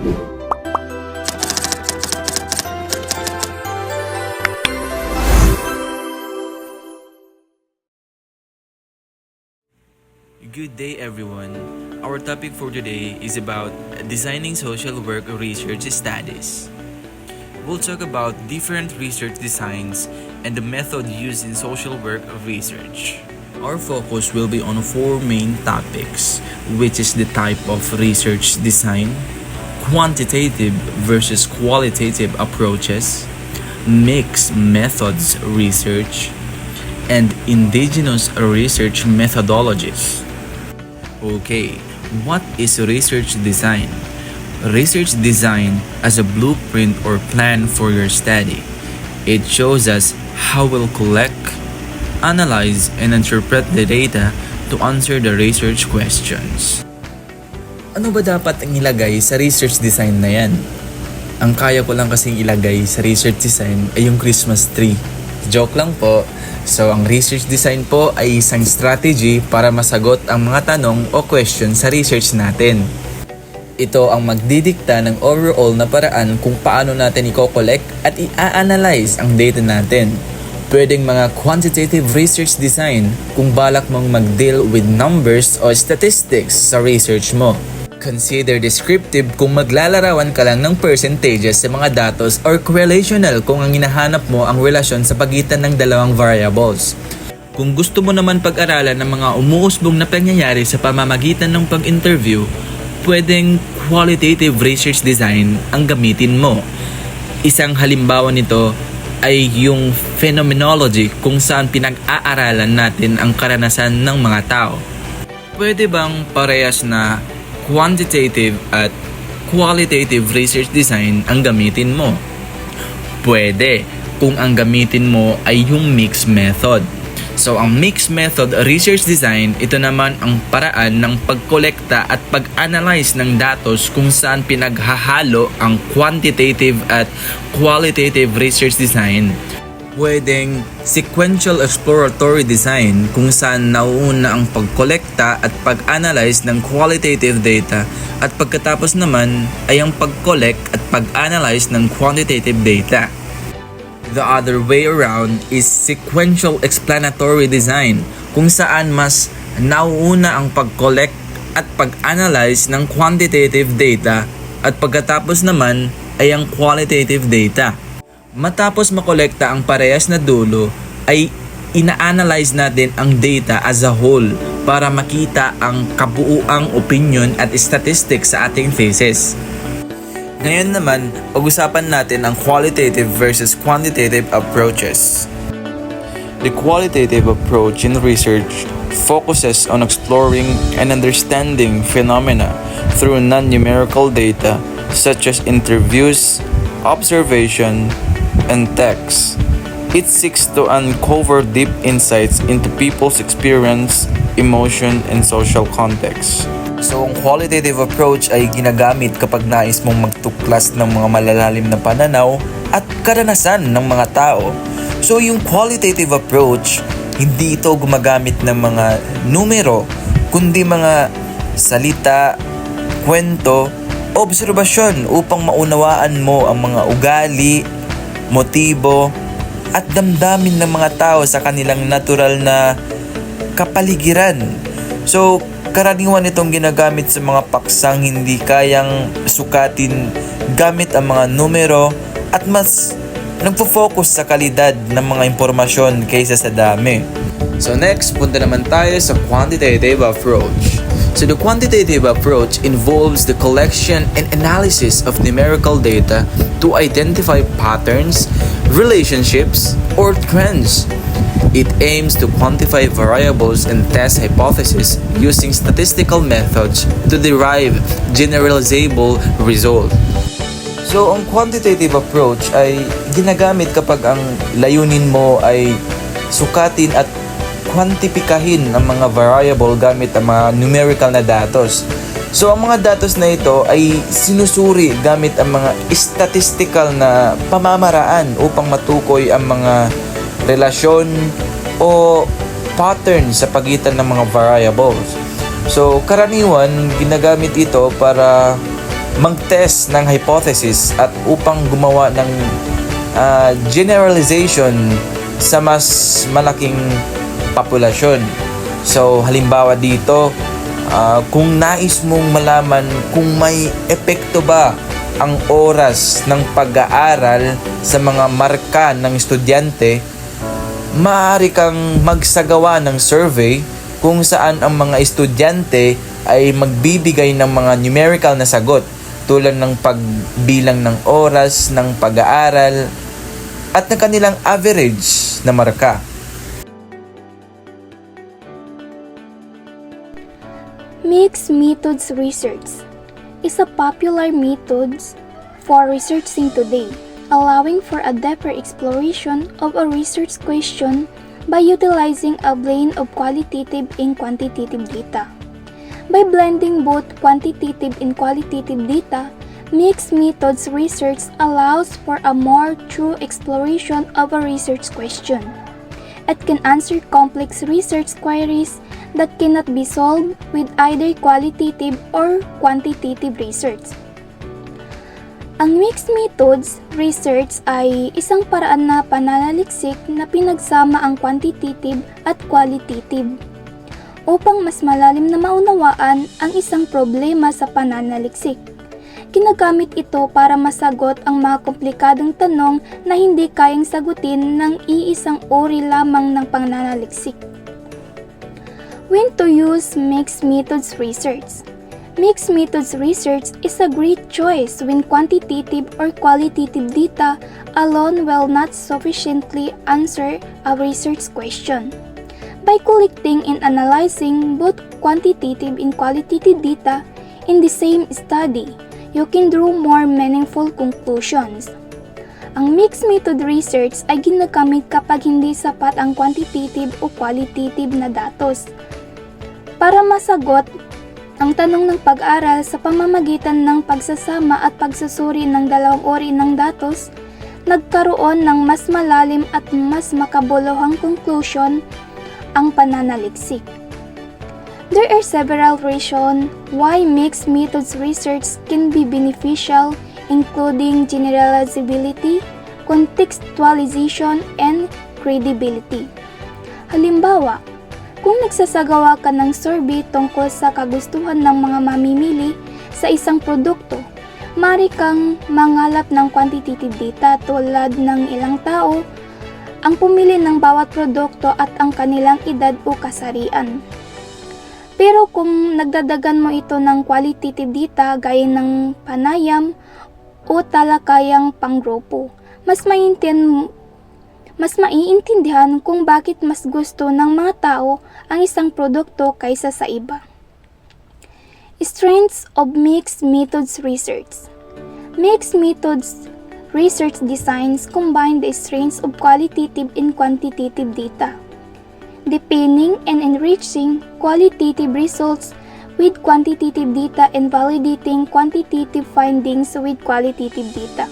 Good day everyone. Our topic for today is about designing social work research studies. We'll talk about different research designs and the method used in social work research. Our focus will be on four main topics, which is the type of research design, quantitative versus qualitative approaches, mixed methods research, and indigenous research methodologies. Okay, what is research design? Research design as a blueprint or plan for your study. It shows us how we'll collect, analyze, and interpret the data to answer the research questions. Ano ba dapat ang ilagay sa research design na yan? Ang kaya ko lang kasing ilagay sa research design ay yung Christmas tree. Joke lang po. So, ang research design po ay isang strategy para masagot ang mga tanong o question sa research natin. Ito ang magdidikta ng overall na paraan kung paano natin i-collect at i-analyze ang data natin. Pwedeng mga quantitative research design kung balak mong mag-deal with numbers o statistics sa research mo. Consider descriptive kung maglalarawan ka lang ng percentages sa mga datos or correlational kung ang hinahanap mo ang relasyon sa pagitan ng dalawang variables. Kung gusto mo naman pag-aralan ng mga umuusbong na pangyayari sa pamamagitan ng pag-interview, pwedeng qualitative research design ang gamitin mo. Isang halimbawa nito ay yung phenomenology kung saan pinag-aaralan natin ang karanasan ng mga tao. Pwede bang parehas na quantitative at qualitative research design ang gamitin mo? Pwede kung ang gamitin mo ay yung mixed method. So ang mixed method research design, ito naman ang paraan ng pagkolekta at pag-analyze ng datos kung saan pinaghahalo ang quantitative at qualitative research design. Pwedeng sequential exploratory design kung saan nauuna ang pagkolekta at pag-analyze ng qualitative data at pagkatapos naman ay ang pag-collect at pag-analyze ng quantitative data. The other way around is sequential explanatory design kung saan mas nauuna ang pag-collect at pag-analyze ng quantitative data at pagkatapos naman ay ang qualitative data. Matapos makolekta ang parehas na dulo, ay ina-analyze natin ang data as a whole para makita ang kabuuang opinion at statistics sa ating thesis. Ngayon naman, pag-usapan natin ang qualitative versus quantitative approaches. The qualitative approach in research focuses on exploring and understanding phenomena through non-numerical data such as interviews, observation, and text. It seeks to uncover deep insights into people's experience, emotion, and social context. So, ang qualitative approach ay ginagamit kapag nais mong magtuklas ng mga malalalim na pananaw at karanasan ng mga tao. So, yung qualitative approach, hindi ito gumagamit ng mga numero, kundi mga salita, kwento, obserbasyon upang maunawaan mo ang mga ugali, motibo, at damdamin ng mga tao sa kanilang natural na kapaligiran. So, karaniwan itong ginagamit sa mga paksang hindi kayang sukatin gamit ang mga numero at mas nagpo-focus sa kalidad ng mga impormasyon kaysa sa dami. So next, punta naman tayo sa quantitative approach. So the quantitative approach involves the collection and analysis of numerical data to identify patterns, relationships, or trends. It aims to quantify variables and test hypotheses using statistical methods to derive generalizable result. So, ang quantitative approach ay ginagamit kapag ang layunin mo ay sukatin at kwantipikahin ang mga variable gamit ang mga numerical na datos. So, ang mga datos na ito ay sinusuri gamit ang mga statistical na pamamaraan upang matukoy ang mga relasyon o pattern sa pagitan ng mga variables. So, karaniwan, ginagamit ito para mag-test ng hypothesis at upang gumawa ng generalization sa mas malaking populasyon. So, halimbawa dito, kung nais mong malaman kung may epekto ba ang oras ng pag-aaral sa mga marka ng estudyante, maaari kang magsagawa ng survey kung saan ang mga estudyante ay magbibigay ng mga numerical na sagot tulad ng pagbilang ng oras ng pag-aaral at ng kanilang average na marka. Mixed methods research is a popular method for researching today, allowing for a deeper exploration of a research question by utilizing a blend of qualitative and quantitative data. By blending both quantitative and qualitative data, mixed methods research allows for a more true exploration of a research question. It can answer complex research queries that cannot be solved with either qualitative or quantitative research. Ang mixed methods research ay isang paraan na pananaliksik na pinagsama ang quantitative at qualitative upang mas malalim na maunawaan ang isang problema sa pananaliksik. Ginagamit ito para masagot ang mga komplikadong tanong na hindi kayang sagutin ng iisang uri lamang ng pananaliksik. When to use mixed methods research? Mixed methods research is a great choice when quantitative or qualitative data alone will not sufficiently answer a research question. By collecting and analyzing both quantitative and qualitative data in the same study, you can draw more meaningful conclusions. Ang mixed method research ay ginagamit kapag hindi sapat ang quantitative o qualitative na datos para masagot ang tanong ng pag-aaral sa pamamagitan ng pagsasama at pagsusuri ng dalawang uri ng datos, nagkaroon ng mas malalim at mas makabuluhang conclusion ang pananaliksik. There are several reasons why mixed methods research can be beneficial, including generalizability, contextualization, and credibility. Halimbawa, kung nagsasagawa ka ng survey tungkol sa kagustuhan ng mga mamimili sa isang produkto, maaari kang mangalap ng quantitative data tulad ng ilang tao ang pumili ng bawat produkto at ang kanilang edad o kasarian. Pero kung nagdadagan mo ito ng qualitative data gaya ng panayam o talakayang panggrupo, mas maiintindihan kung bakit mas gusto ng mga tao ang isang produkto kaysa sa iba. Strengths of mixed methods research. Mixed methods research designs combine the strengths of qualitative and quantitative data, deepening and enriching qualitative results with quantitative data and validating quantitative findings with qualitative data.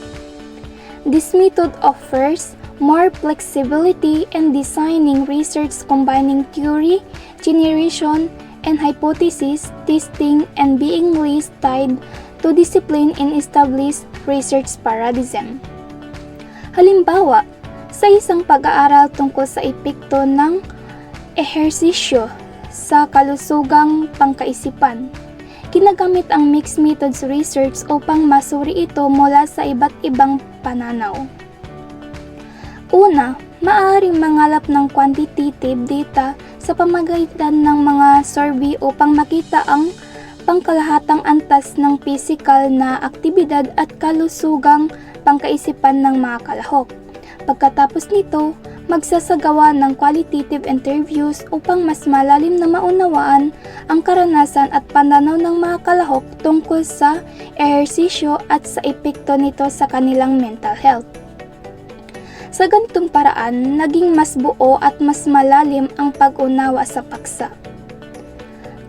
This method offers more flexibility in designing research combining theory, generation, and hypothesis testing and being less tied to discipline and established research paradigm. Halimbawa, sa isang pag-aaral tungkol sa epekto ng ehersisyo sa kalusugang pangkaisipan, ginagamit ang mixed methods research upang masuri ito mula sa iba't ibang pananaw. Una, maaaring mangalap ng quantitative data sa pamamagitan ng mga survey upang makita ang pangkalahatang antas ng pisikal na aktibidad at kalusugang pangkaisipan ng mga kalahok. Pagkatapos nito, magsasagawa ng qualitative interviews upang mas malalim na maunawaan ang karanasan at pananaw ng mga kalahok tungkol sa ehersisyo at sa epekto nito sa kanilang mental health. Sa ganitong paraan, naging mas buo at mas malalim ang pag-unawa sa paksa.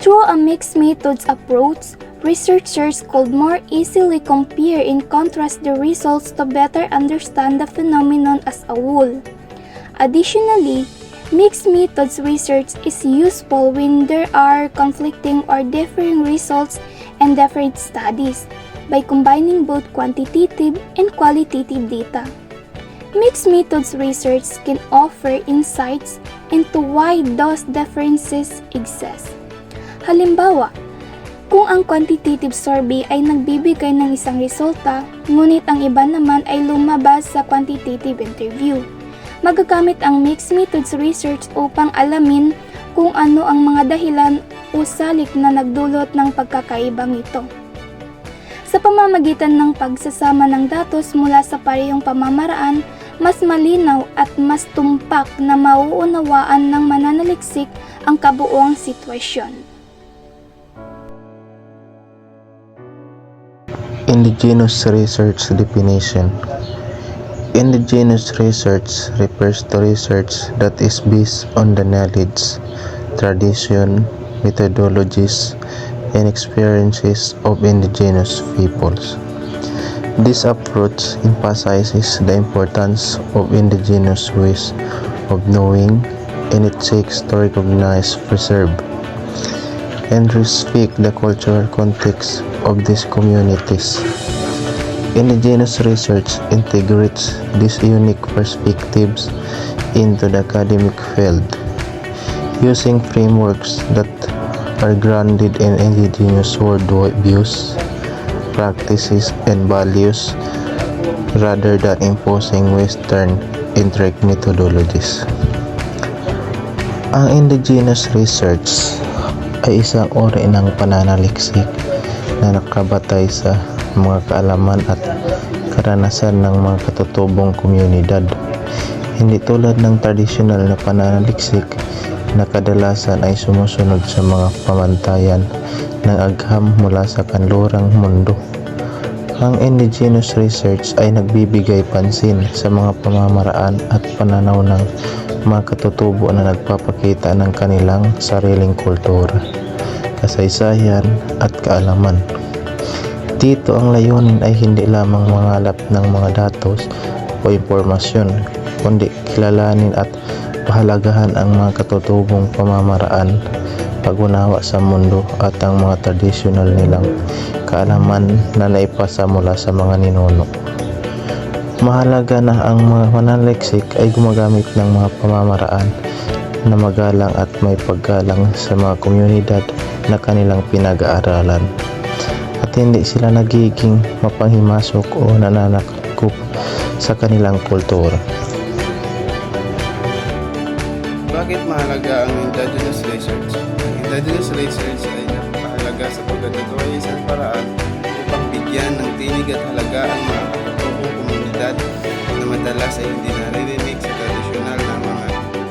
Through a mixed methods approach, researchers could more easily compare and contrast the results to better understand the phenomenon as a whole. Additionally, mixed methods research is useful when there are conflicting or differing results in different studies. by combining both quantitative and qualitative data. Mixed methods research can offer insights into why those differences exist. Halimbawa, kung ang quantitative survey ay nagbibigay ng isang resulta, ngunit ang iba naman ay lumabas sa quantitative interview, magagamit ang mixed methods research upang alamin kung ano ang mga dahilan o salik na nagdulot ng pagkakaibang ito. Sa pamamagitan ng pagsasama ng datos mula sa parehong pamamaraan, mas malinaw at mas tumpak na mauunawaan ng mananaliksik ang kabuuang sitwasyon. Indigenous research definition. Indigenous research refers to research that is based on the knowledge, tradition, methodologies, and experiences of indigenous peoples. This approach emphasizes the importance of indigenous ways of knowing, and it seeks to recognize, preserve, and respect the cultural context of these communities. Indigenous research integrates these unique perspectives into the academic field, using frameworks that are grounded in indigenous worldviews, practices, and values rather than imposing Western indirect methodologies. Ang indigenous research ay isang uri ng pananaliksik na nakabatay sa mga kaalaman at karanasan ng mga katutubong komunidad. Hindi tulad ng tradisyonal na pananaliksik na kadalasan ay sumusunod sa mga pamantayan ng agham mula sa kanlurang mundo. Ang indigenous research ay nagbibigay pansin sa mga pamamaraan at pananaw ng mga katutubo na nagpapakita ng kanilang sariling kultura, kasaysayan at kaalaman. Dito ang layunin ay hindi lamang mangalap ng mga datos o impormasyon, kundi kilalanin at pahalagahan ang mga katutubong pamamaraan, pag-unawa sa mundo at ang mga tradisyonal nilang kaalaman na naipasa mula sa mga ninuno. Mahalaga na ang mga mananaliksik ay gumagamit ng mga pamamaraan na magalang at may paggalang sa mga komunidad na kanilang pinag-aaralan, at hindi sila nagiging mapanghimasok o nananakop sa kanilang kultura. Bakit mahalaga ang indigenous research? Ang indigenous research ay napakahalaga sa pagkatuto ay isang paraan upang bigyan ng tinig at halaga ang mga katutubong komunidad na madalas ay hindi naririnig sa tradisyonal na mga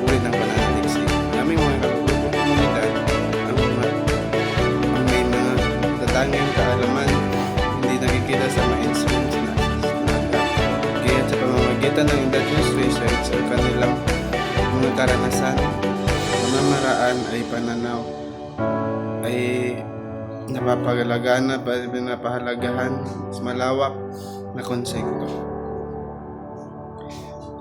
uri ng pananaliksik. Maraming mga katutubong komunidad ang may mga tatanging kaalaman hindi nakikita sa mainstream na agap. Kaya sa pamamagitan ng indigenous research ang kanilang mga karanasan, pamamaraan ay pananaw ay napapahalagahan sa malawak na konsepto.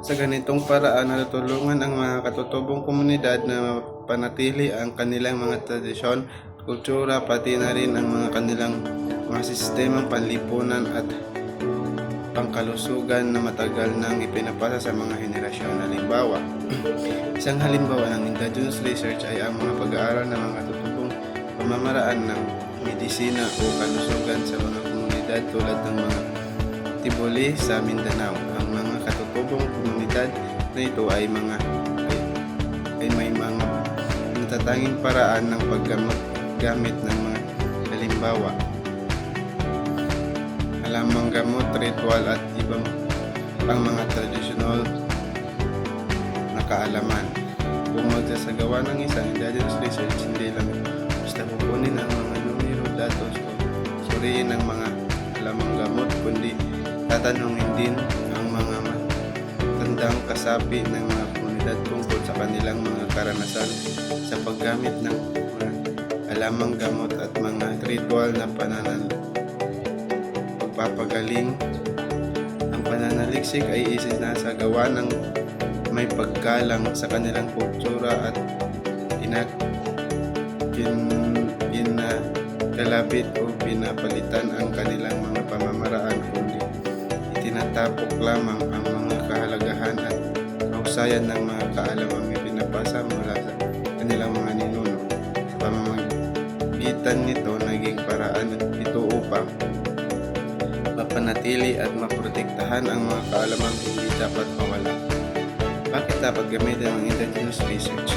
Sa ganitong paraan, natutulungan ang mga katutubong komunidad na panatili ang kanilang mga tradisyon, kultura, pati na rin ang mga kanilang mga sistemang panlipunan at pangkalusugan na matagal nang ipinapasa sa mga henerasyon. Halimbawa, isang halimbawa ng indigenous research ay ang mga pag-aaral ng mga tutubong pamamaraan ng medisina o kalusugan sa mga komunidad tulad ng mga Tiboli sa Mindanao. Ang mga katutubong komunidad na ito ay may mga natatanging paraan ng paggamit ng mga halimbawa halamang gamot, ritual at ibang pang mga tradisyonal na kaalaman. Kung magsasagawa ng isang indigenous research, hindi lang basta kukunin ang mga numero, datos o suriin ang mga halamang gamot, kundi tatanungin din ang mga matandang kasapi ng mga komunidad tungkol sa kanilang mga karanasan sa paggamit ng mga halamang gamot at mga ritual na pagpapagaling. Ang pananaliksik ay isinasagawa ng may paggalang sa kanilang kultura at pinakalapit o pinapalitan ang kanilang mga tinatapok lamang ang mga kahalagahan at kahusayan ng mga kaalamang ipinapasa mula sa kanilang mga ninuno. Sa pamamagitan nito, naging paraan ito upang mapanatili at maprotektahan ang mga kaalamang hindi dapat mawala. Bakit dapat gamitin ang indigenous research?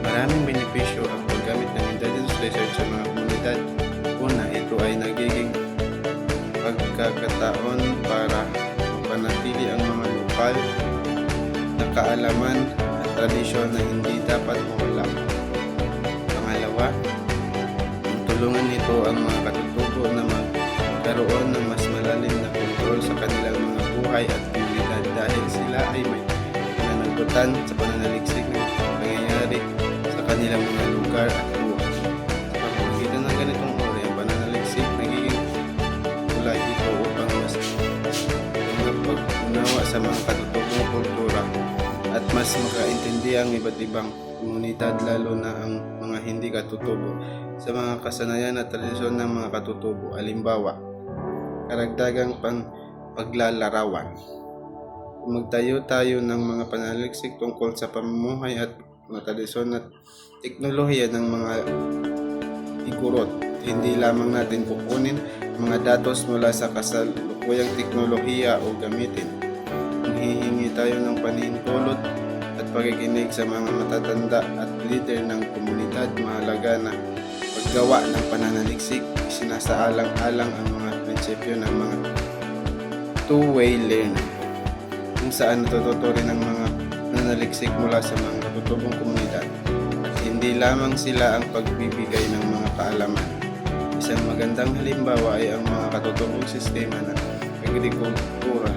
Maraming benepisyo ang paggamit ng indigenous research sa mga komunidad. Una, ito ay nagiging pagkakataon para mapanatili ang mga lokal na kaalaman at tradisyon na hindi dapat mawala. Pangalawa, tulungan nito ang mga katutubo na magkaroon ng mas malalim na kontrol sa kanilang mga buhay at komunidad dahil sila ay may pananagutan sa pananaliksik ng pangyayari sa kanilang mga lugar at buhay. Sa pamamagitan ng ganitong uri, ang pananaliksik nagiging tulay ito upang mas mapag-unawa sa mga katutubong kultura at mas makaintindi ang iba't ibang komunidad, lalo na ang mga hindi katutubo sa mga kasanayan at tradisyon ng mga katutubo. Halimbawa, karagdagang paglalarawan. Magtayo tayo ng mga pananaliksik tungkol sa pamumuhay at mga tradisyon at teknolohiya ng mga igurot. Hindi lamang natin kukunin mga datos mula sa kasalukuyang teknolohiya o gamitin. Kung hihingi tayo ng panintulot at pakikinig sa mga matatanda at leader ng komunidad, mahalaga na paggawa ng pananaliksik, sinasaalang-alang ang mga prinsipyo ng mga two-way learning, kung saan natututurin ang mga pananaliksik mula sa mga katutubong komunidad at hindi lamang sila ang pagbibigay ng mga kaalaman. Isang magandang halimbawa ay ang mga katutubong sistema ng agrikultura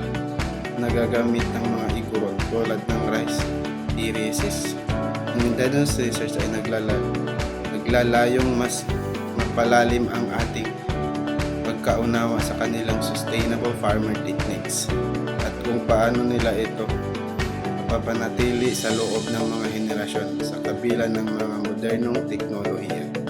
na gagamit ng mga igurot tulad ng rice terraces. Ang indigenous research ay naglalayong mas mapalalim ang ating pagkaunawa sa kanilang sustainable farmer techniques at kung paano nila ito mapapanatili sa loob ng mga henerasyon sa kabila ng mga modernong teknolohiya.